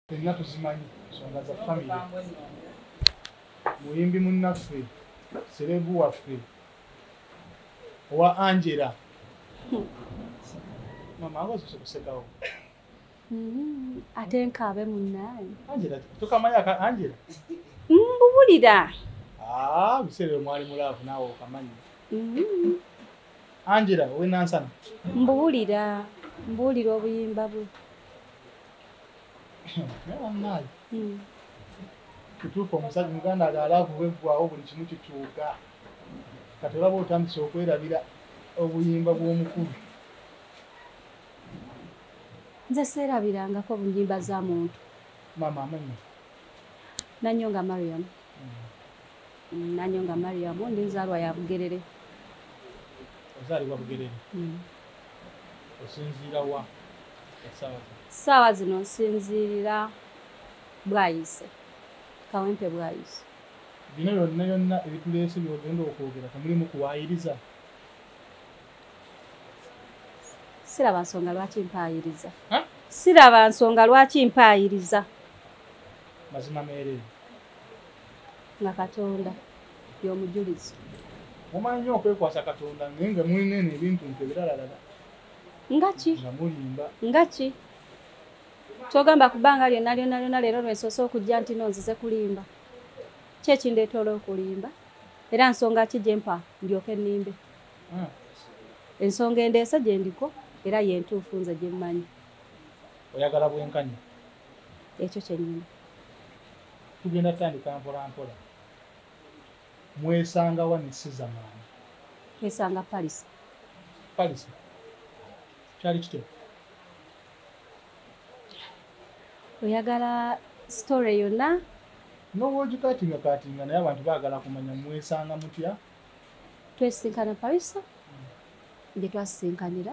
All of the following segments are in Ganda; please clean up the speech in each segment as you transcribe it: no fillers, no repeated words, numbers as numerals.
Ffenna tuzimanyi nsonga za famire. Muyimbi munnaffe, serebu waffe, owa Angela. Mama abazo kusekawo. Ate nkabe munnaye. Angela, tukamanya ka Angela? Mbulira. Biseere mwali mulaavu naawe okamanyi. Angela, we nansana? Mbulira obuyimba bwe. Naye kituufu omusajja Muganda alaavu bweggwawo buli kimu kikyuka. Kati olaba otandise okwerabira obuyimba bw'omukulu. Nze seerabirangako bunyimba za muntu. Mama amanyi? Nanyonga Mariam. Nanyonga Mariam ndi nzaalwa ya Bugerere. Ozaalibwa Bugerere? Osinziira wa? Ssaawa zino nsinziirira Bwayise. Kawempe Bwayise. Bino byonna ebituleese by'ogenda okwogera temulimu kuwaayiriza? Siraba nsonga lwaki mpaayiriza. Siraba nsonga lwaki mpaayiriza. Mazima meereere. Nga Katonda y'omujulizi. Mumanyi nnyo okwekwasa Katonda naye nga mulina ebintu ebiralalala. Nga ki? Nga mulimba. Nga ki? Togamba kubanga lyonna leero lwensoose okujja nti nonzize kulimba. Ki ekindeetoola okulimba? Era nsonga ki gye mpa ndyoke nnimbe? Ensonga endeese gye ndiko era yentuufu nze gye mmanyi. Oyagala bwenkanya? Ekyo kyennyini. Tugenda tutandika mpola mpola. Mwesanga wa ne Sizamaani? Twesanga Paris. Paris? Kyali kityo? Oyagala story yonna? N'obwogikatinga naye abantu baagala kumanya mwesanga mutya? Twesinkana Paris gye twasisinkanira.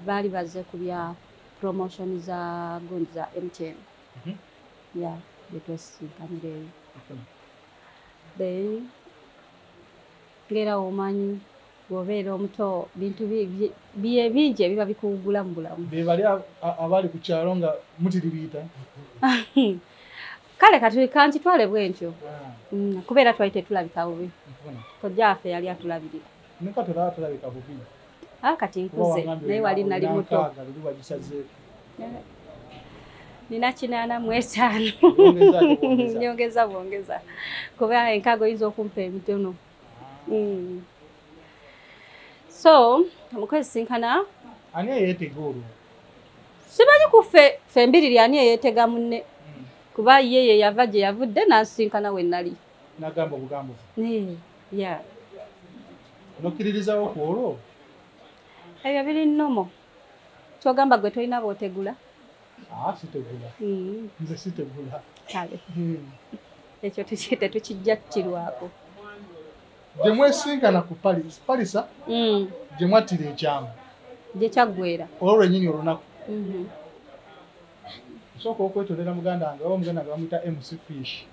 Baali bazze ku bya promotion za gundi za MTN. Yeah, gye twasisinkanira eyo. Then ngera omanyi bw'obeera omuto bintu bingi ebiba bikuwugula mu bulamu. Be bali abali ku kyalo nga mutiribiyita? Kale kati kankitwale bwentyo. Kubeera twali tetulabika bubi. Kojjaffe yali atulabirira. Ne kati olaba tulabika bubi. Kati nkuze naye wali nali muto. Nina 85. Nyongeza bwongeza. Kuba enkago oyinza okumpa emitono. So, omukwesinkana. Ani eyeetega olwo? Simanyi ku ffe mbiriri ani eyeetega munne. Kuba ye yava gye yavudde n'asinkana we nali. N'agamba obugambo? Yeah. Nokkiririzawo ku olwo? Ebyo biri nnomo. Kyogamba gwe tolina b'otegula? Sitegula. Nze sitegula. Kale. Ekyo tetukijja tukirwako. Gye mwesinkana ku Palisa? Gye mwattira ekyama? Gye kyaggwera. Olwo lwennyini olunaku? Nsooka okwetolera muganda wange oba muganda wange bamuyita MC Fish.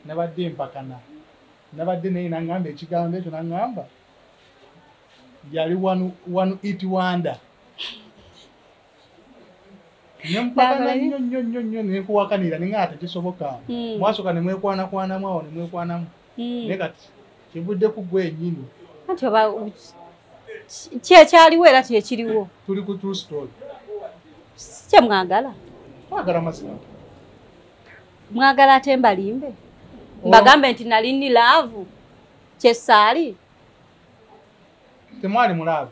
Nabadde mpakana. Nabadde naye n'aŋŋamba ekigambo ekyo n'aŋŋamba yali one hit wonder. Nempakana nnyo nenkuwakanira ne nga tekisoboka. Mwasooka ne mwekwanakwanamo awo ne mwekwanamu. Naye kati kivudde ku ggwe ennyini. Anti oba ki ekyaliwo era kyekiriwo? Tuli ku true story. Kye mwagala? Mwagala mazima. Mwagala ate mbalimbe? Mbagambe nti nali ni laavu? Kyessaali? Temwali mulaavu.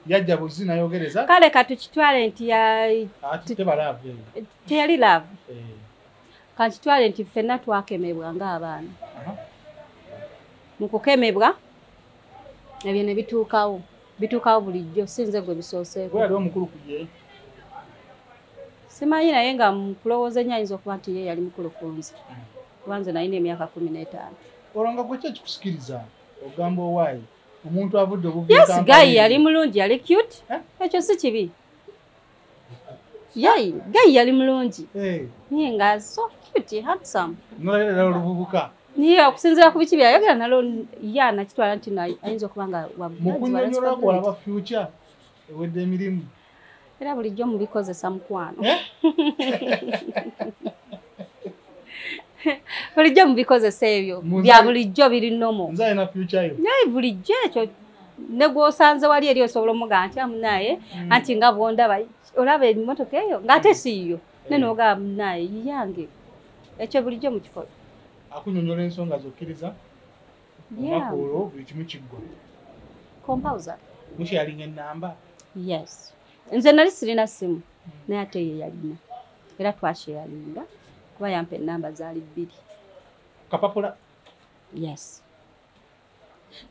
Yajja buzi nayogereza. Kale katukitwale nti teba laavu eyo. Teyali laavu? Kankitwale nti ffenna twakemebwa ng'abaana. Mu kukemebwa ebyo ne bituukawo bulijjo sinze gwe bisooseeko. Gwe yali omukulu ku ye? Simanyi naye nga kulowooza ennyo ayinza okuba nti ye yali mukulu ku nze. Kuba nze nalina emyaka 15. Olwo nga gwe ki ekikusikiriza ogamba owaayi omuntu avudde Yes, Guy yali mulungi, yali cute. Ekyo si kibi. Guy yali mulungi. Naye nga so cute, handsome. Nolabira olububuka. Niyo okusinzira ku biki byayogera nalo nakitwala nti ayinza okuba nga mukunyonyola kwalaba future ewedde emirimu. Era bulijjo mubikozesa mukwano. Bulijjo mubikozesa ebyo. Bya bulijjo biri nomo. Nzaye na future yo. Naye bulijjo ekyo ne gwosanze wali eri osobola omuga nti amunaye anti nga bwondaba olaba emmotoka eyo ng'ate siiyo. Nenoga naye yange. Ekyo bulijjo mukikola. Akunyonyola ensonga zokkiriza. Omakolo buli kimu kiggwa. Compouser. Musharing enamba? Yes. Nze nali sirina simu naye ate ye yalina. Era twasharinga kuba yampa enamba zaali 2. Kapapula? Yes.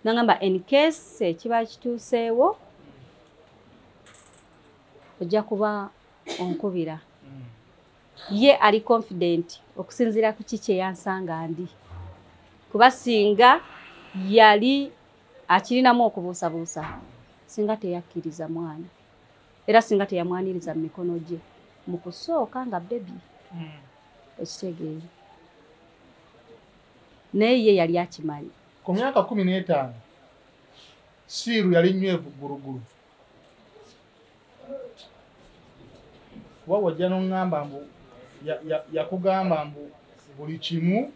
Nangamba in case ekiba kituuseewo ojja kuba onkubira. Ye ali confident okusinziira ku kiki yansanga ndi. Kuba singa yali akirinamu okubuusabuusa singa teyakkiriza mwana. Era singa teyamwaniriza mu mikono gye mu kusooka nga baby. Ekitegeere. Naye ye yali akimanyi. Ku myaka 15 siiru yali nywevu guruguru. Wajja n'oŋŋamba mbu yakugamba mbu buli kimu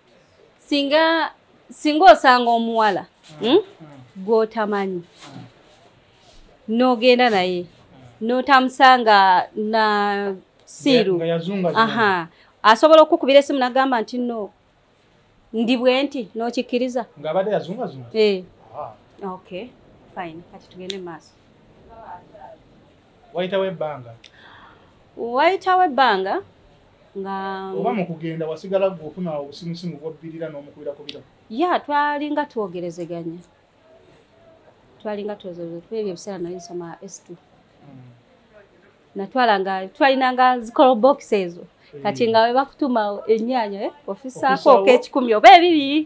singa osanga omuwala gw'otamanyi n'ogenda naye n'otamusanga na siiru asobola okukubira esimu n'agamba nti no ndi bwe nti n'okikkiriza ng'abadde yazungazunga. Okay, fine, kati tugende maaso. Wayitawo ebbanga nga oba mu kugenda wasigala gw'ofuna obusimusimu bw'obbirira n'omukubirako bira? Ya, twalinga twogerezeganya. Ebyo ebiseera nali nsoma S2. Twalinanga zikolo box ezo. Kati nga we bakutuma ennyaanya ofisaako ekikumi oba 2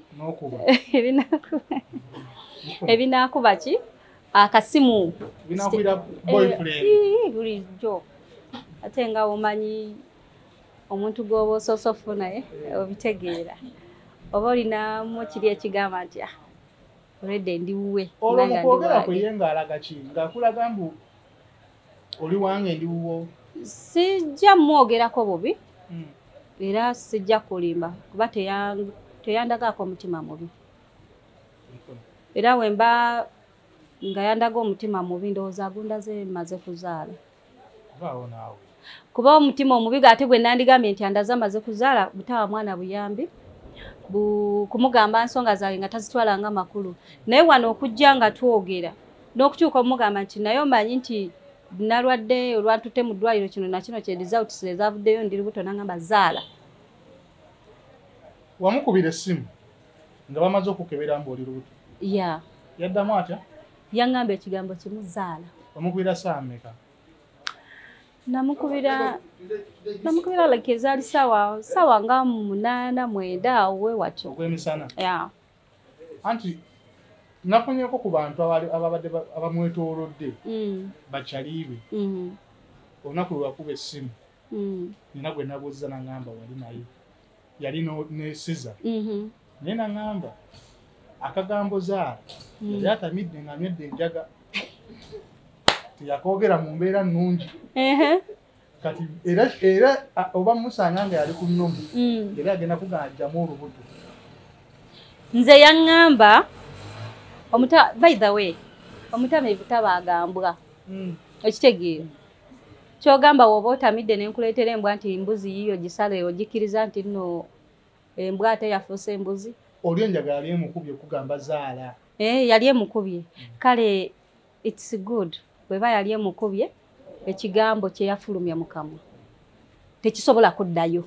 ebinaakuba ki akasimu binaakubira boyfriend bulijjo. Ate nga omanyi omuntu gw'oba osoosofu naye obitegeera oba olinamu kiri ekigamba nti olwedde ndi wuwe. Olwo mu kwogera kwe ye ng'alaga ki ng'akulaga mbu oli wange ndi wuwo? Sijja mwogerako bubi era sijja kulimba kuba teyandagaako omutima mubi. Era wemba nga yandaga omutima mubi ndowooza agundaze maze kuzaala. Kuba omutima omubi ate gwe nandigambye nti andaze amaze kuzaala butawa mwana buyambi kumugamba nsonga zaali nga tazitwalanga makulu. Naye wano okujja nga twogera n'okukyuka omugamba nti naye omanyi nti nalwadde olwantute mu ddwaliro kino na kino kye results ezavuddeyo ndi lubuto nangamba zaala. Wamukubira essimu nga bamaze okukebera mbu oli lubuto? Ya. Yaddamu atya? Yaŋŋamba ekigambo kimu zaala. Wamukubira saa mmeka? Namukubira like ezaali sawa nga 8 9 awo we watyo. Ogw'emisana? Ya. Anti nafunyeko ku bantu ababadde abamwetoolodde bakyaliibwe olunaku lwe wakuba essimu nina gwe nabuuza naŋŋamba wali naye yali n'esiza naye naŋŋamba akagambo zaala yali atamidde nga nywedde enjaga teyakoogera mu mbeera nnungi kati era oba musanga nga yali ku nnomu era agenda kugajjamu olubuto. Nze yaŋŋamba by the way omutamiivu tabaagambwa ekitegeero kyogamba woba otamidde nenkuleetera embwa nti embuzi yiyo gisale ogikkiriza nti nno embwa ate yafuuse embuzi. Oli enjaga yali emukubye okugamba zaala? Yali emukubye. Kale it's good bweba yali emukubye ekigambo kye yafulumya mu kamwa tekisobola kuddayo.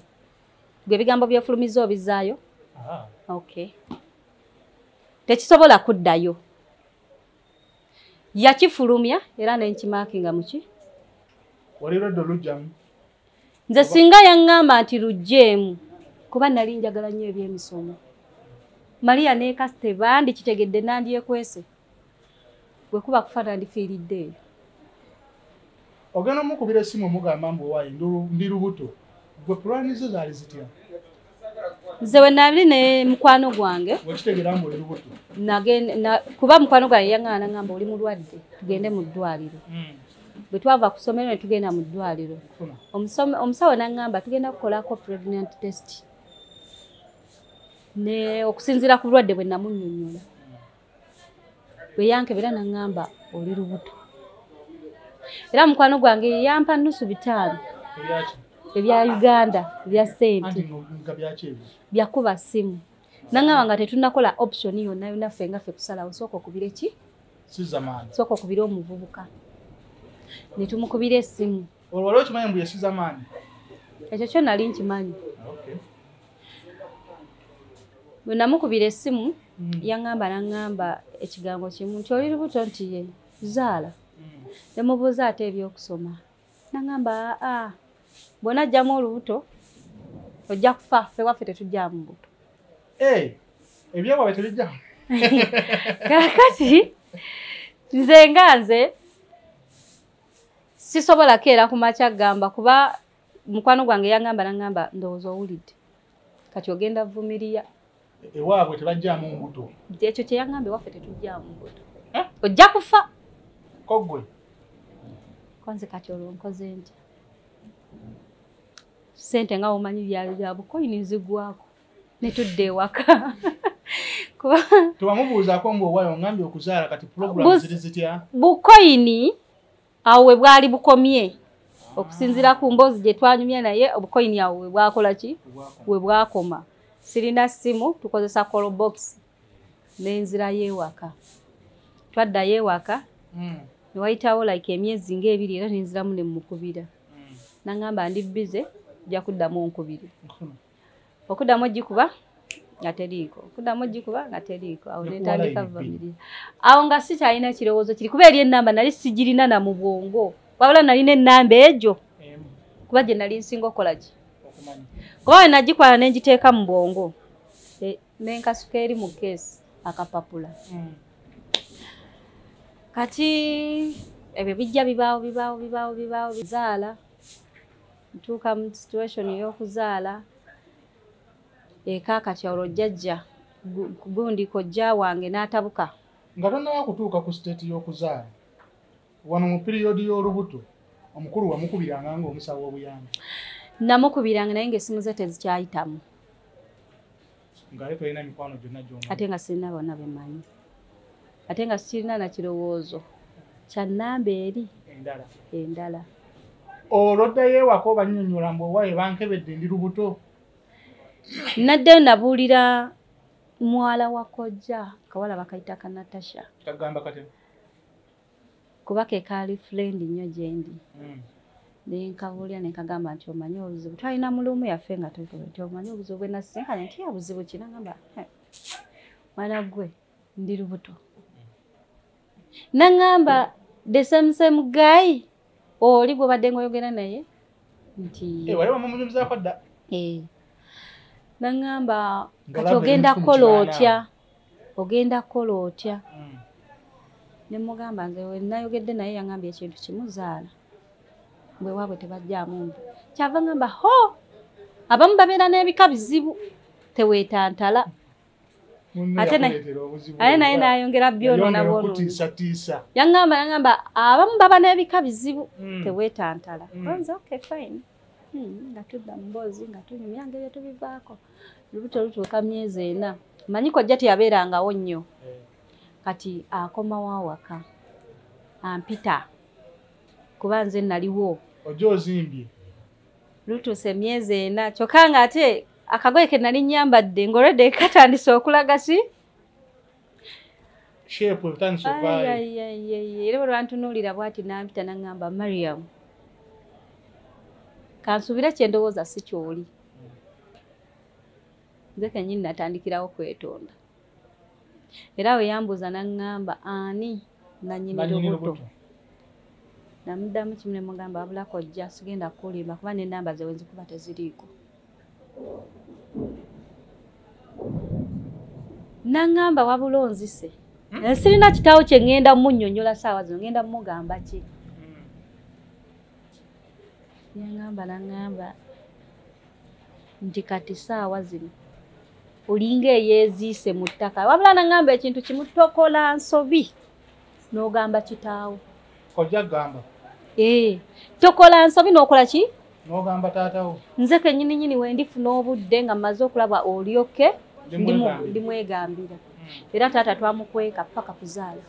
Gwe ebigambo byefulumiza obizaayo? Okay. Tekisobola kuddayo. Yakifulumya era nenkimakinga muki? Wali lwedde olugjamu? Nze singa yaŋŋamba nti lugjeemu kuba nali njagala nnyo ebyemisomo. Maria ne Kasite bandi kitegedde nandyekwese. Gwe kuba kufa nandifiiridde eyo. Ogenda omukubira essimu omugamba mbu owaayi ndi lubuto. Gwe pulaani zo zaali zitya? Nze we nali ne mukwano gwange wekitegera mbu oli lubuto kuba mukwano gwange yaŋŋaana ŋŋamba oli mulwadde tugende mu ddwaliro. bwe twava ku ssomero ne tugenda mu ddwaliro omusawo n'aŋŋamba tugenda kukolako pregnant test ne okusinziira ku bulwadde bwe namunnyonnyola bwe yankebera n'aŋŋamba oli lubuto era mukwano gwange yampa nnusu 5 ebya Uganda ebya ssente byakuba ssimu n'aŋŋamba nga tetunnakola option yonna yonna ffe nga ffe kusalawo sooka okubira ki sooka okubira omuvubuka ne tumukubira essimu olwali okimanyi mbu yesiza maanyi ekyo kyo nali nkimanyi bwe namukubira essimu yaŋŋamba n'aŋŋamba ekigambo kimu nti oli lubuto nti ye zaala ne mubuuza ate ebyokusoma n'aŋŋamba bw'onajjamu olubuto ojja kufa ffe waffe tetujjamu buto ebyewabwe tebijjamu kakati nze sisobola keera ku makya gamba kuba mukwano gwange yaŋŋamba n'aŋŋamba ndowooza owulidde kati ogenda vumiriya ewaabwe tebajjamu mbuto ekyo kye yaŋŋamba ewaffe tetujjamu mbuto ojja kufa koggwe konze kati olwo nkoze ntya ssente nga womanyi byali bya bukoyini nzigwako ne tudde ewaka tewamubuuzaako mbu owaayo ongambye okuzaala kati pulogulamu ziri zitya bukoyini awo we bwali bukomye okusinziira ku mboozi gye twanyumya naye obukoyini awo we bwakola ki we bwakoma sirina ssimu tukozesa call box n'enzirayo ewaka twaddayo ewaka ne wayitawo like emyezi ng'ebiri era n'enziramu ne mukubira n'aŋŋamba ndi bize ojja kuddamu onkubire okuddamu ogikuba nga teriiko okuddamu ogikuba nga teriiko awo netandika vamiriya awo nga sikyalina kirowoozo kiri kuba eri ennamba nali sigirina na mu bwongo wabula nalina ennamba egyo kuba gye nali nsinga okukola ki kuba we nagikwala ne ngiteeka mu bwongo nenkasuka eri mu keesi akapapula kati ebyo bijja bibaawo bizaala ntuuka mu situation y'okuzaala eka kati olwo jjajja gundi kojja wange n'atabuka nga tonnawa kutuuka ku state y'okuzaala wano mu piriyodi y'olubuto omukulu wamukubiranga ng'omusawo obuyambi namukubiranga naye ng'essimu ze tezikyayitamu ng'ate tolina mikwano gyonna gyonna ate nga sirina bonna bemanyi ate nga sirina na kirowoozo kya nnamba eri endala olwoddayo ewaka obannyonnyola mbu owaaye bankebedde ndi lubuto naddeyo nabuulira muwala wa kojja kawala bakayita ka Natasha kagamba kate kuba ke kaali friend nnyo gye ndi nenkabuulira nenkagamba nti omanyi obuzibu twalina mulumu yaffe nga nti omanyi obuzibu bwe nasinkanya nti yabuzibu ki nagamba mwana gwe ndi lubuto naŋŋamba the same guy oli gwe badde ng'oyogera naye nti wali wamunyumizaako dda naŋŋamba kati ogenda kukola otya ne mugamba nze we nayogedde naye yaŋŋambye ekintu kimu zaala bwe waabwe tebajjaamu mbu kyava ŋŋamba ho abamu babeera n'ebika bizibu teweetantala ate naye nayongera byonoona yaŋŋamba naŋŋamba abamu baba n'ebika bizibu teweetantala nze okay fine nga tudda mu mboozi nga tunyumya ngeri tubivaako lubuto lutuuka myezi 4 manyi kojja teyabeerangawo nnyo kati akomawo awaka ampita kuba nze naliwo ojja ozimbye lutuuse myezi 4 kyokka nga ate akagoye ke nali nyambadde ng'olwedde katandise okulaga si shape etandise okuvaayo era bwe lwantunuulira bw'ati nampita naŋŋamba Mariam kansuubira kye ndowooza si kyoli nze kennyini natandikirawo kwetonda era we yambuuza naŋŋamba ani nannyini lubuto namuddamu kimu ne mugamba wabula kojja sigenda kukulimba kuba n'ennamba ze wenzikuba teziriiko naŋŋamba wabula onzise sirina kitaawo kye ŋŋenda munnyonnyola saawa zino ŋŋenda mugamba ki naŋŋamba nti kati saawa zino olinga eyeeziise mu ttaka wabula naŋŋamba ekintu kimu tokola nsobi n'ogamba kitaawo kojja gamba tokola nsobi n'okola ki n'ogamba taatawo nze kennyini wendifuna obudde nga mmaze okulaba olyoke ndimwegambira era taata twamukweka paka kuzaala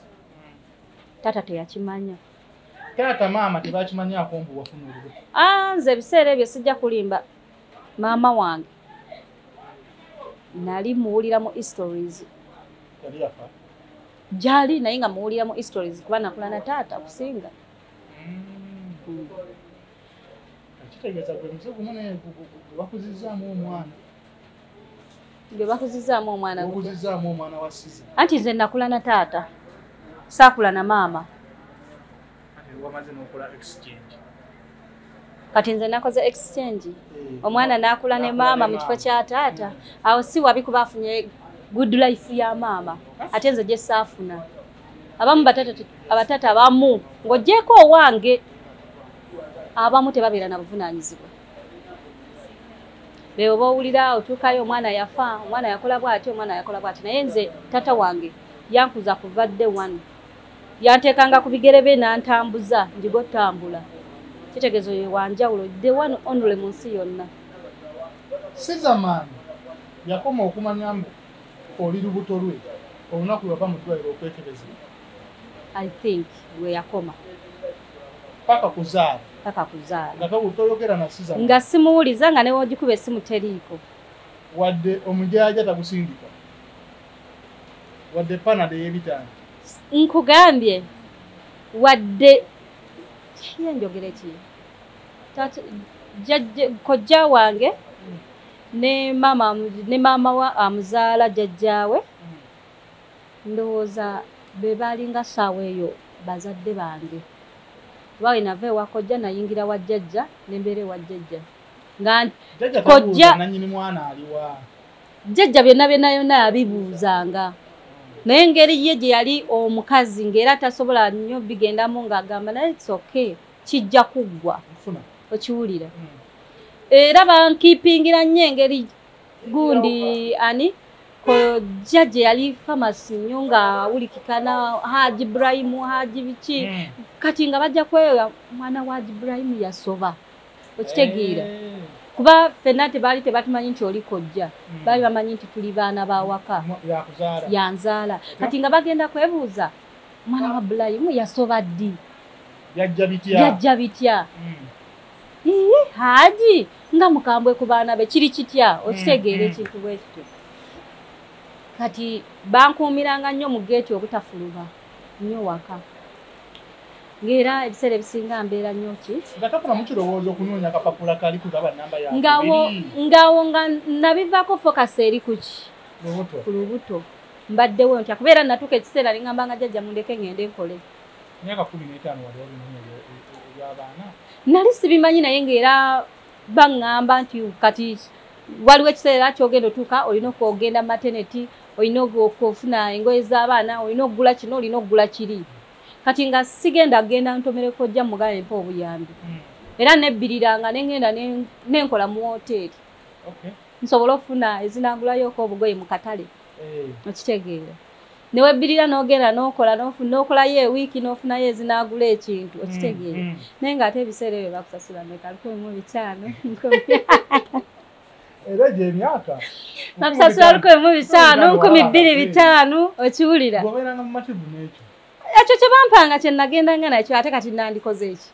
taata teyakimanya taata maama tebakimanyaako mbu wafuna olubuto nze ebiseera ebyo sijja kulimba maama wange nali muwuliramu stories yali yafa gyali naye nga muwuliramu stories kuba nakula na taata okusinga kitegeeza gwe muze gumu naye bakuzizaamu omwana gwe bakuzizaamu omwana okuzizaamu omwana wa siza anti nze nakula na taata saakula na maama wamaze n'okola exchange kati nze nakoze exchange omwana n'akula ne maama mu kifo kya taata awo si wabi kuba afunye good life ya maama ate nze gye saafuna abamu abataata abamu ng'oggyeko owange abamu tebabeera na buvunaanyizibwa beebo bowulira otuukayo omwana yafa omwana yakola bw'ati omwana yakola bw'ati naye nze taata wange yankuza kuva dde wano yanteekanga ku bigere bye n'antambuza njigo ttambula kitegeezo ye wanjawulo the one only mu nsi yonna sizamaani yakoma okumanya mbu oli lubuto lwe olunaku lwava mu ddwaliro okwekebezebwa I think we yakoma paka kuzaala nga toyogera na siza nga simuwuliza nga newoogikuba essimu teriiko wadde omujaja tagusindika wadde panade y'ebitanda nkugambye wadde kiyenjogere ki kojja wange ne maama wa amuzaala jjajjaawe ndowooza be baalinga ssaawa eyo bazadde bange bawe nava ewa kojja nayingira wa jjajja nembeera ewa jjajja nga kojja nanyini mwana aliwa jjajja byonna byonna yabibuuzanga naye engeri ye gye yali omukazi ng'era tasobola nnyo bigendamu ng'agamba naye it's okay kijja kuggwa okiwulira era bankiipingira nnyo engeri gundi ani kojja gye yali famasi nnyo ng'awulikikana Haji Ibrahim Haji biki kati nga bajja kwewa mwana wa Haji Ibrahim yasoba okitegeera kuba ffenna tebaali tebatumanyi nti oli kojja baali bamanyi nti tuli baana bawaka yanzaala kati nga bagenda kwebuuza mwana wa Ibrahim yasoba ddi yajja bitya Haji nga mukambwe ku baana be kiri kitya okitegeera ekintu bwe kityo kati bankuumiranga nnyo mu geeti obutafuluba nnyo waka ng'era ebiseera ebisinga mbeera nnyo ki nga tafuna mukirowooza okunoonya akapapula kali kugaba nnamba yawe ngawo nga nabivaako focus eri kuki ku lubuto mbaddewo ntya kubeera natuuka ekiseera ningamba nga jjajja mundeke ngende nkole myaka 15 wali obinoonya ebyabaana nali sibimanyi naye ng'era baŋŋamba nti kati waliwo ekiseera kyogenda otuuka olina okugenda maternity olina okufuna engoye z'abaana olina okugula kino olina okugula kiri kati nga sigenda genda ntomere kojja mugabe mpa obuyambi era nebbiriranga nengenda nenkola mu hoteeri nsobola okufuna ezinagulayooko obugoye mu katale okitegeera newebbirira n'ogenda n'okolayo ewiiki n'ofunayo ezinagula ekintu okitegeera naye ng'ate ebiseera ebyo bakusasula meka 1500 era gy'emyaka bakusasula 1500 2,500 okiwulira gobeeranga mu mativu n'ekyo ekyo kye bampanga kye nagendanga nakyo ate kati nandikoze eki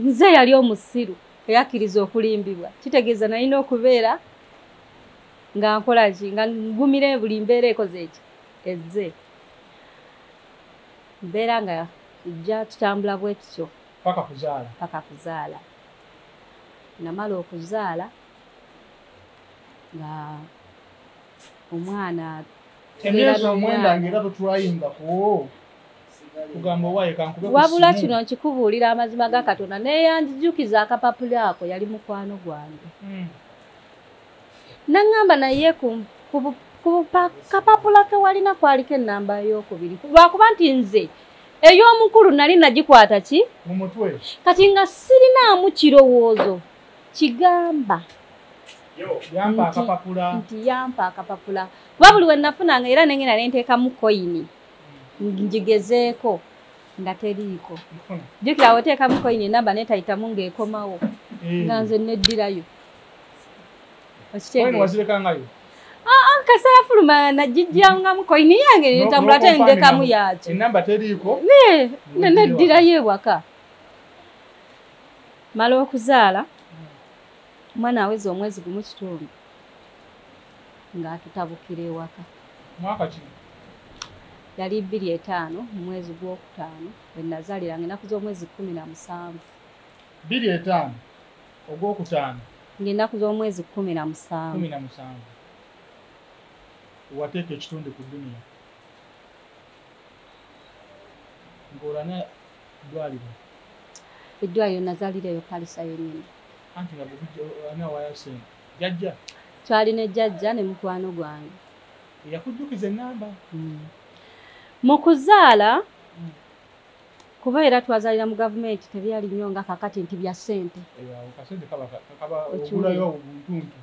nze yali omusiru eyakkiriza okulimbibwa kitegeeza nalina okubeera nga nkola ki nga ngumire buli mbeera ekoze eki ezze mbeera nga ijja tutambula bwe tutyo paka kuzaala namala okuzaala nga omwana emyezi 9 ng'era totwayingako kugamba owaaye kankube wabula kino nkikubuulira amazima ga Katonda neyanjijjukiza akapapula ako yali mukwano gwange naŋŋamba naye ku kapapula ke walina kwaliko ennamba ey'okubiri lwakuba nti nze ey'omukulu nali nagikwata ki mu mutwe kati nga sirinaamu kirowoozo kigamba nti yampa akapapula kuba buli we nafunanga era nengenda nenteekamu koyini njigezeeko nga teriiko jjukira oteekamu koyini enamba netayitamu ng'ekomawo nga nze neddirayo okitegewazirekangayo kaseera fuluma nagijjangamu koyini yange netambula ate ndekamu yakyo enamba teriiko neddirayo ewaka mala okuzaala omwana aweza omwezi gumu kitundu ng'atutabukira ewaka mwaka ki yali 25 mu mwezi gw'okutaano bwe nazaaliranga ennaku z'omwezi 17 25 ogwokutaano ng'ennaku z'omwezi 17 wateeka ekitundu ku dduniya ng'olana ddwaliro eddwaliro nazaalireyo palisa yennyini anti nga anawayasente jjajja twali ne jjajja ne mukwano gwange yakujjukiza ennamba mu kuzaala kuba era twazaalira mu gavumenti tebyali nnyo nga kakati nti bya ssente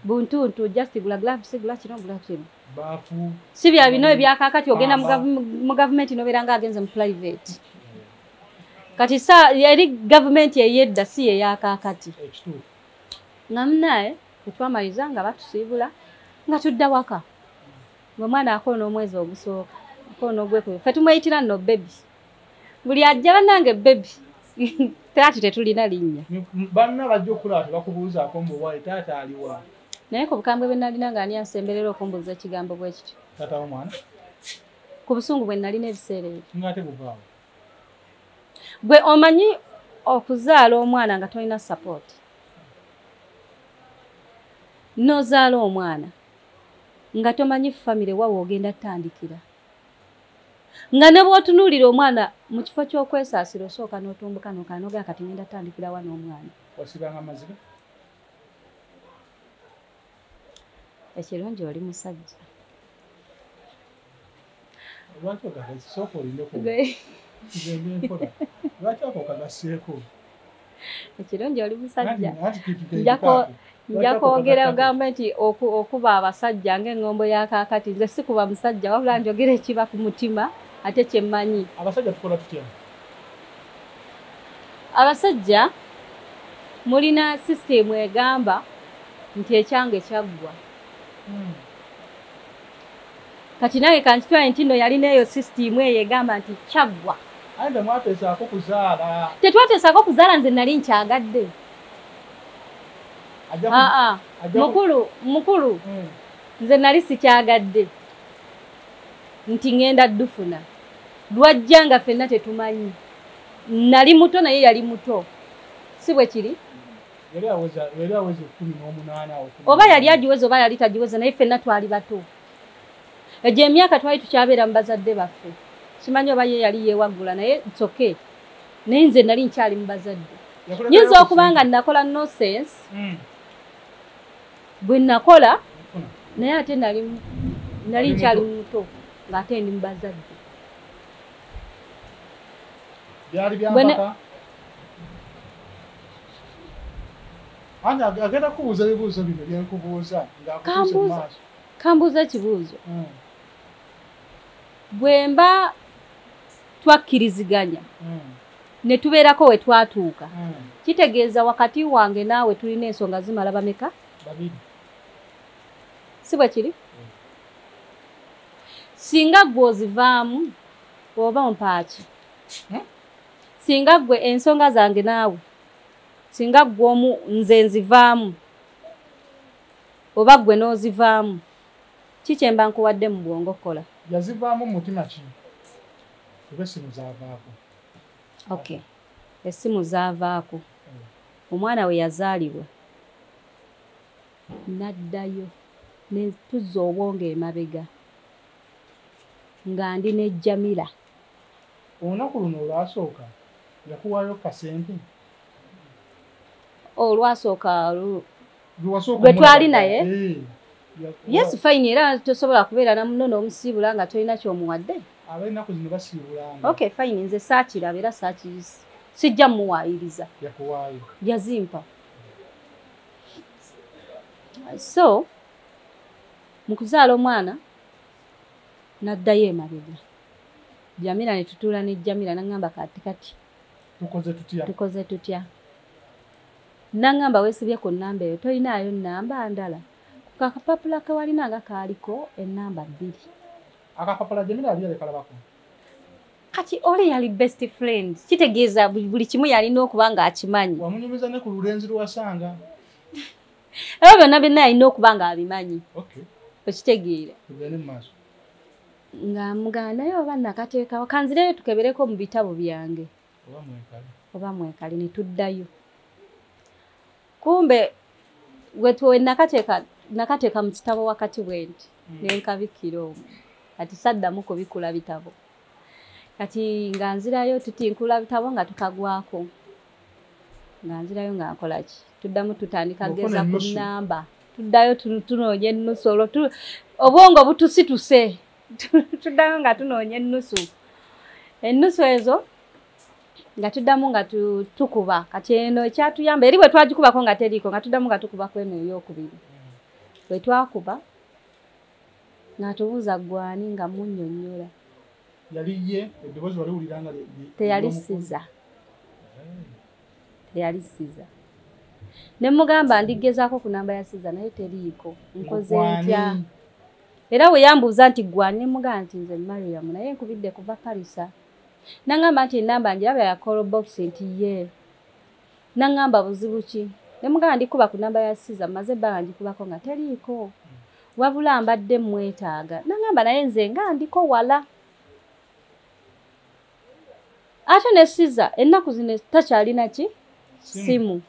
buntuntu just gula gloves gula kino gula kino baafu si bya bino ebyakakati ogenda mu gavumenti nobeera nga agenze mu private kati yali gavumenti eyedda si yeyakakati nga munaye tetwamaliza nga batusiibula nga tudda waka ng'omwana akoona omwezi ogusooka akoona ogwekubiri ffe tumweyitira nno bebi buli ajja bannange bebi taati tetulina linnya banna bajja okulaba tebakubuuzaako mbuwayi taata aliwa naye ku bukambwe bwe nalina nga ani ansemberera okumbuuza ekigambo bwe kityo taata w'omwana ku busungu bwe nalina ebiseera ebyo ng'ate buvaawo gwe omanyi okuzaala omwana nga tolina sapooti n'ozaala omwana nga tomanyi famire wawe ogenda tandikira nga ne bw'otunuulira omwana mu kifo ky'okwesaasira osooka n'otumbuka n'okanogera kati ngenda tandikira wa n'omwana wasibanga amaziga ekirungi oli musajja lwaki ogasooka olindeko lwaki ako okagasseeko ekirungi oli musajja nja kwogera ogamba nti okuba abasajja ng'eŋŋombo y'akaakati nze si kuba musajja wabula njogera ekiba ku mutima ate kyemmanyi abasajja tukola tutya abasajja mulina sisitemu egamba nti ekyange kyaggwa kati naye kankitwaye nti nno yalina eyo sisitemu eyo egamba nti kyaggwa ande mwateesaako kuzaala tetwateesaako kuzaala nze nali nkyagadde mukulu nze nali sikyagadde nti ngenda ddufuna lwajja nga ffenna tetumanyi nali muto naye yali muto si bwe kiri yali aweza 18 oba yali agiweza oba yali tagiweza naye ffenna twali bato egyo emyaka twali tukyabeera mu bazadde baffe simanyi oba ye yali yeewaggula naye itsoke naye nze nali nkyali mu bazadde nyinza okuba nga nakola no sense bwe nakola naye ate nali nkyali muto ng'ate ndi mu bazadde byali byambaka anja agenda kubuuza ebibuuzo bino byenkubuuza ng'akutuuse mu maaso kambuuza ekibuuzo bwe mba twakkiriziganya ne tubeerako we twatuuka kitegeeza wakati wange naawe tulina ensonga zimala bameka babiri si bwe kiri singa gwe ozivaamu oba mpaaki singa gwe ensonga zange naawe singa gwe omu nze nzivaamu oba gwe n'ozivaamu kikyemba nkuwadde mu bwongo kola yazivaamu mutima ki kuba essimu zaavaako okay essimu zaavaako omwana we yazaalibwa naddayo ne tuzza obwongo emabega nga ndi ne Jamila olunaku luno olwasooka yakuwaayo kasente olwasooka lwe twali naye yes fine era tosobola kubeera na muno n'omusiibula nga tolina ky'omuwadde ab'ennaku zino basiibulanga okay fine nze saakiraba era sijja mmuwaayiriza yakuwaayo yazimpa so mu kuzaala omwana naddayo emabega Jamila ne tutula ne Jamila nangamba kati tukoze tutya nangamba wesibye ku namba eyo toyinaayo namba ndala kakapapula kawalina nga kaliko enamba 2 akapapula Jamila ali kalabako kati oli yali best friend kitegeeza buli kimu yalina okuba nga akimanyi wamunyumiza ne ku lulenzi lwasanga ebo byonna byonna yalina okuba nga abimanyi okitegeera tugende mu maaso nga muganda yo oba nakateekawo kanzireyo tukebereko mu bitabo byange oba mwekali ne tuddayo kumbe wetwe nakateeka mu kitabo wakati bwenti nenkabikira omwo kati saddamu kubikula bitabo kati nga nzirayo tutinkula bitabo nga tukagwako nga nzirayo nga nkolaki tuddamu tutandika geza ku namba tuddayo tunoonya ennusu olwo obwongo butusituse tuddayo nga tunoonya ennusu ezo nga tuddamu nga tukuba kati eno ekyatuyamba eri bwe twagikubako nga teriiko nga tuddamu nga tukubako eno ey'okubiri bwe twakuba nga tubuuza gwani nga munnyonnyola yali ye eddoboozi wali wulira nga teyali siza ne mugamba ndigezaako ku namba ya siza naye teriiko nkoze ntya era bwe yambuuza nti gwani ne mugamba nti nze Mariam naye nkubidde kuva Parisa nangamba nti enamba njiraba ya call box nti ye nangamba buzibu ki ne mugamba ndikuba ku namba ya siza maze ebbanga njikubako nga teriiko wabula mbadde mwetaaga nangamba naye nze nga ndiko wala ate ne siza ennaku zino takyalina ki simu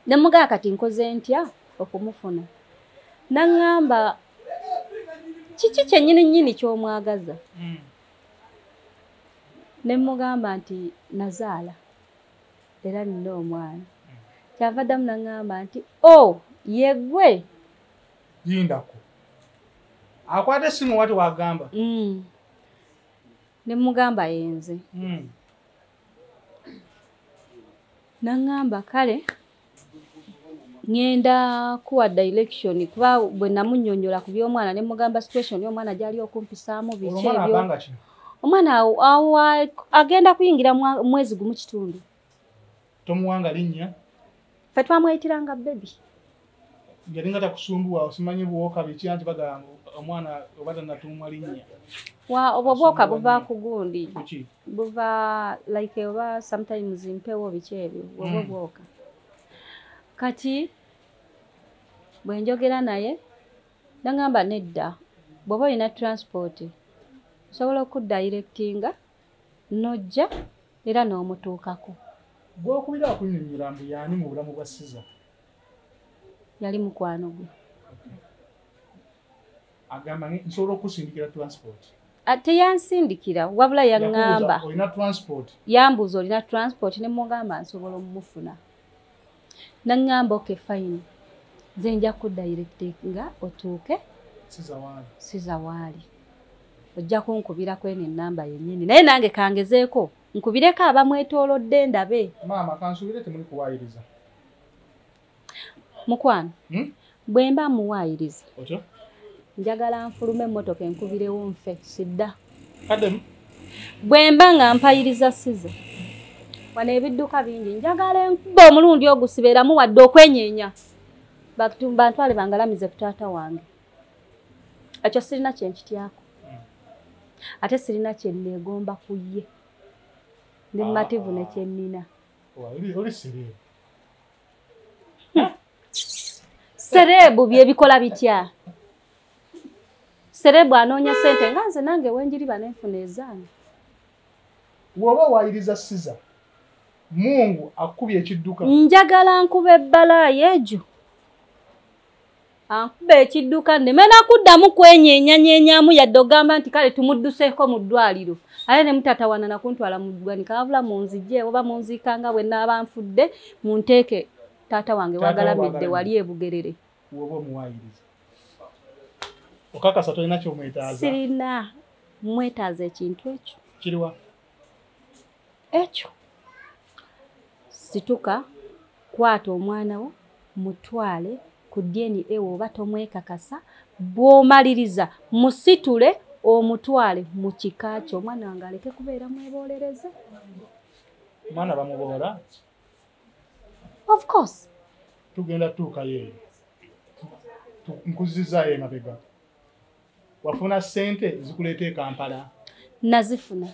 ne mugamba kati nkoze ntya okumufuna nangamba kiki kyennyini ky'omwagaza ne mugamba nti nazaala era nina omwana kyava ddamu nangamba nti yegwe yindako akwate simu wati wagamba ne mugamba yenze nangamba kale ngenda kuwa direction kuba bwe namunnyonnyola ku by'omwana ne mugamba situation y'omwana gyali okumpisaamu biki ebyo omwana agenda kuyingira mwezi gumu kitundu tomuwanga linnya fe twamweyitiranga bebi yali nga takusumbuwa osimanyi buwoka biki anti bagamba omwana obata natumwa linnya obwo bwoka buva ku gundi buva like oba sometimes mpewo biki ebyo obwo bwoka kati bwe njogera naye nangamba nedda bw'oba olina transport osobola okudirectinga nojja era n'omutuukako gw'okubira akunnyonnyola mbu yaani mu bulamu bwa siza yali mukwano gwe agamba nsobola okusindikira transport teyansindikira wabula yaŋŋamba olina transport yambuuza olina transport ne mugamba nsobola omufuna naŋŋamba okay fine nze nja kudirectinga otuuke siza waali ojja kunkubirako eno ennamba yennyini naye nange kangezeeko nkubireko abamwetoolodde ndabe maama kansubire temuli kuwaayiriza mukwano bwe mba muwaayiriza njagala nfulume emmotoka enkubirewo nfe sidda bwe mba nga mpayiriza siza wano ebidduka bingi njagala enkuba omulundi ogusibeeramu wadde okwenyeenya bantwale bangalamize ku taata wange ekyo sirina kyenkityako ate sirina kyenneegomba ku ye ndi mumativu nekyennina serebu byebikola bitya serebu anoonya sente nga nze nange wenjiriba nenfuna ezaanyi woba waayiriza siza Mungu akubye ekidduka njagala nkuba ebbalaayo egyo ankuba ekidduka nemena kuddamu kwenyeenya-nyeenyaamu yadde ogamba nti kale tumudduseeko mu ddwaliro ate ne mutatawana nakuntwala mu ggwanika wabula munzijje oba munziikanga bwe naaba nfudde munteeke taata wange wagalamidde wali ebugerere woba omuwaayiriza okakasa tolina kyomwetaaza sirina mwetaaza ekintu ekyo kiriwa ekyo situka kwata omwana wo mutwale ku DNA oba tomwekakasa bw'omaliriza musitule omutwale mu kika kyo omwana wange aleke kubeera mwebolereze. Mwana bamubola? Of course. Tugenda tuuka yeeyo. Nkuzizaayo emabega. Wafuna ssente zikuleeta e Kampala? Nazifuna.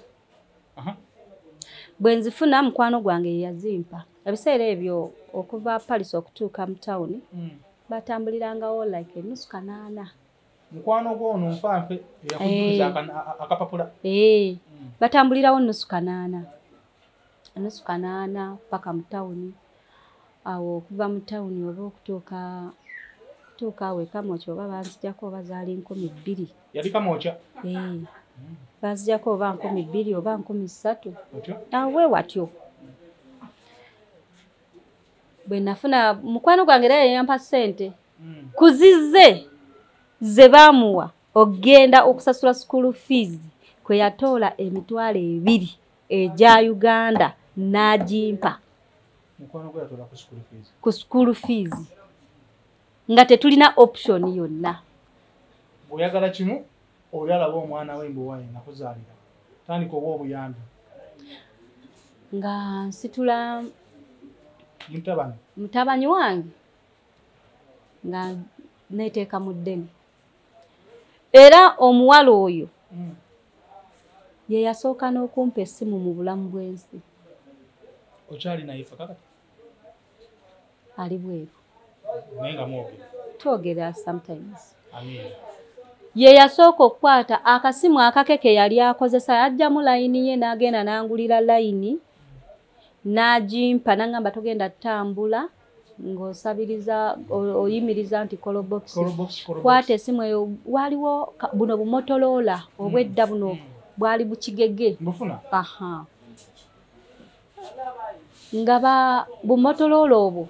Bwe nzifuna mukwano gwange ye yazimpa. Ebiseera ebyo okuva Paris okutuuka mu town batambulirangawo like enusu kanaana. Mukwano gwono nfanfe yakujuliza akapapula? Batambulirawo nusu kanaana. Nusu kanaana paka mu town. Awo okuva mu town oba okutuuka awo Kamwokya oba banzijjako oba zaali 2,000. Yali Kamwokya? Banzijjako oba 2,000 oba 3,000. Awe watyo. Bwe nafuna mukwano gwange era yampa ssente. Kuzize ze baamuwa ogenda okusasula school fees kwe yatoola emitwalo 2 egya Uganda n'agimpa. Mukwano gwe yatoola ku school fees? Ku school fees. Nga tetulina option yonna. Oyagala kimu oyalaba omwana we mbu wayi nakuzaalira. Tandika oba obuyambi. Nga nsitula mutabani wange nga neeteeka mu ddeni. Era omuwala oyo ye yasooka n'okumpa essimu mu bulamu bw'ensi. Okyali naye kakati? Ali bweru. Nenga mwogera? Twogera sometimes. Amin. Ye yasooka okukwata akasimu akakeke yali akozesa yajjamu layini ye n'agenda n'angulira layini n'agimpa n'angamba togenda ttambula ng'osabiriza oyimiriza nti kolobox. Kwata esimu eyo waliwo buno bumotolola obwedda buno bwali bukigege. Mbufuna? Nga bumotolola obwo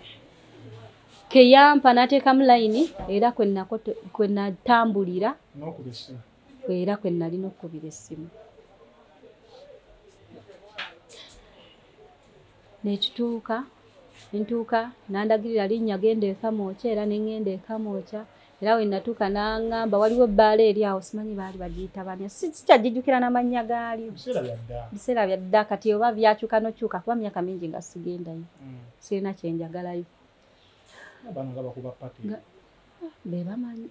ke yampa n'ateekamu layini era kwe natambulira era kwe nalina okukubira essimu. Ntuuka n'andagirira linnya genda e Kamwokya era ne ngenda e Kamwokya era we natuuka n'aŋŋamba waliwo ebbaala eri awo simanyi baali bagiyita banya sikyagijjukira n'amannya gaali. Biseera bya dda kati oba byakyuka n'okyuka kuba myaka mingi nga sigendayo. Sirina kye njagalayo. Be bamanyi.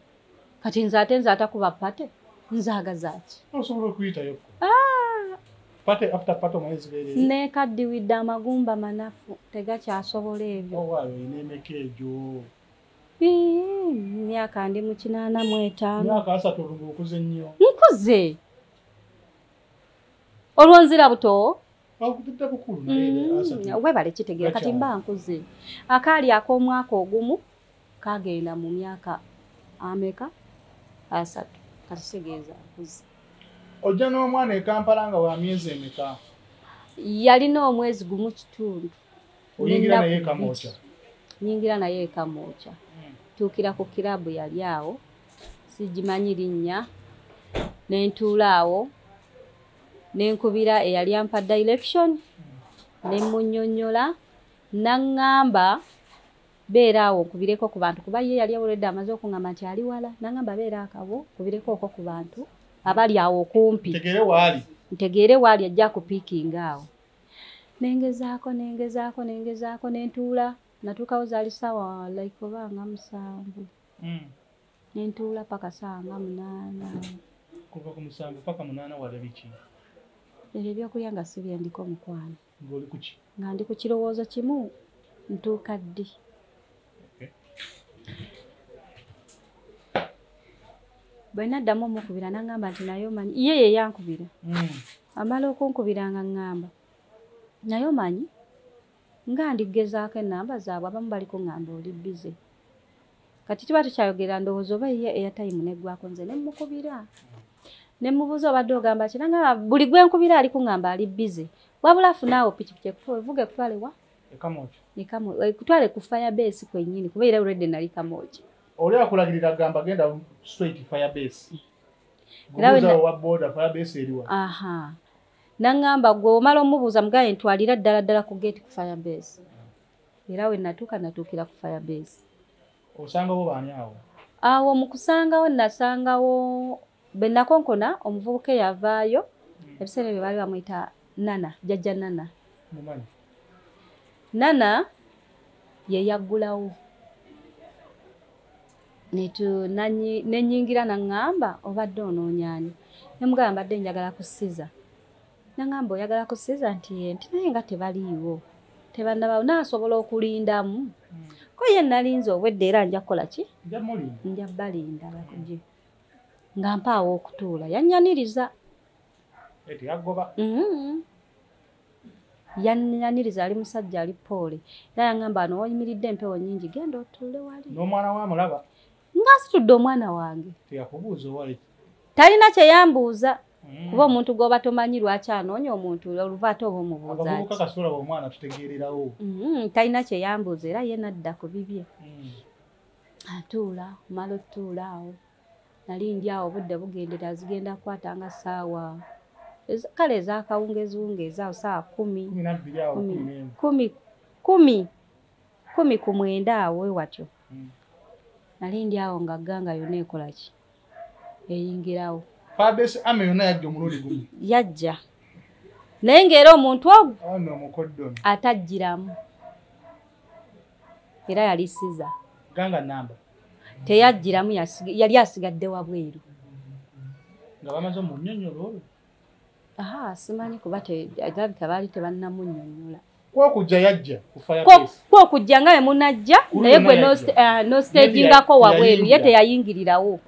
Kati nze atakuba pate nzaagazaaki. Osobola okuyitayo. Pate after pate omwezi beere. Neekaddiwidde amagumba manafu tegakyasobola ebyo. Owaayo olina emeka egyo. Myaka ndi mu 85. Myaka 3 okuze nnyo. Nkuze. Olwonzira buto? Akutudde bukulu naye asatu. Webale kitegeera kati mba nkuze. Akaali ak'omwaka ogumu kagenda mu myaka ameka 3. Kati kitegeeza nkuze. Ojja n'omwana e Kampala nga wa myezi emeka? Yalina omwezi gumu kitundu. Oyingira naye e Kamwokya? Nyingira naye e Kamwokya. Tuukira ku kirabu yali awo. Sigimanyi linnya. Ne ntuula awo. Ne nkubira eyali ampa direction. Ne munnyonnyola. N'aŋŋamba beera awo nkubireko ku bantu kuba ye yali awulidde amaze okuŋŋamba nti ali wala. N'aŋŋamba beera akawo kubireko okwo ku bantu abali awo okumpi. Ntegeere waali ajja kupiikinga awo. Nengezaako ne ntuula. Natuukawo zaali ssaawa like oba nga 7. Ne ntuula paka ssaawa nga 8. Kuva ku 7 paka 8 wala biki? Ebyo ebyokulya nga si byendiko mukwano. Ng'oli ku ki? Nga ndi ku kirowoozo kimu ntuuka ddi. Bwe naddamu omukubira n'aŋŋamba nti naye omanyi ye yankubira. Amala okunkubira nga ŋŋamba naye omanyi nga ndigezaako ennamba zaabwe abamu bali kuŋŋamba oli bize. Kati tuba tukyayogera ndowooza oba ye airtime neggwako nze ne mmukubira. Ne mmubuuza obadde ogamba ki n'aŋŋamba buli gwe nkubira ali kuŋŋamba ali bize. Wabula afunaawo pikipiki evuga ekutwale wa? E Kamwokya. Ekutwale ku Firebase kwennyini kuba era already nali Kamwokya. Oli akulagirira gamba genda straight Firebase. Gubuuza wa boda Firebase eriwa. N'aŋŋamba gwe omala omubuuza mugaye ntwalira ddala ku gate ku Firebase. Era we natuukira ku Firebase. Osangawo baani awo? Awo mu kusangawo nasangawo Benakonkona omuvubuka yavaayo ebiseera ebyo baali bamuyita Nana, jjajja Nana. Nana ye yaggulawo nenyingira naŋŋamba obadde onoonyaani ne mugamba mbadde njagala kusiza naŋŋamba oyagala kusiza nti naye nga tebaliiwo tebannabaawo naasobola okulindamu ko ye nalinze obwedde era nja kukola ki nja balinda bakuje nga mpaawo okutuula yannyaniriza yannyaniriza ali musajja ali poole era yaŋŋamba ano oyimiridde empewo nnyingi genda otuule wali n'omwana wa mulaba nga asitudde omwana wange teyakubuuza wali talina kye yambuuza kuba omuntu gwoba tomanyi lwaki anoonya omuntu oluvaate oba omubuuza abavubuka kasula omwana tutegeererawo talina kye yambuuza era ye nadda ku bibye atuula omala otuula awo nali ndi awo obudde bugendera zigenda kukwata nga ssaawa kale ezakawungeziwungeezi awo ssaawa 10 awo ewatyo nali ndi awo nga gganga yonna ekola ki eyingirawo Fabes ame yonna yajja omulundi gumu yajja naye ng'era omuntu ogwo omukoddomi atajjiramu era yali siza ganga namba teyajjiramu yali asigadde wabweru nga bamaze omunnyonnyola olwo simanyi kuba alabika baali tebannamunnyonnyola kwokujja yajja kwokujja nga we munajja naye gwe nostagingako wabweru ye teyayingirirawo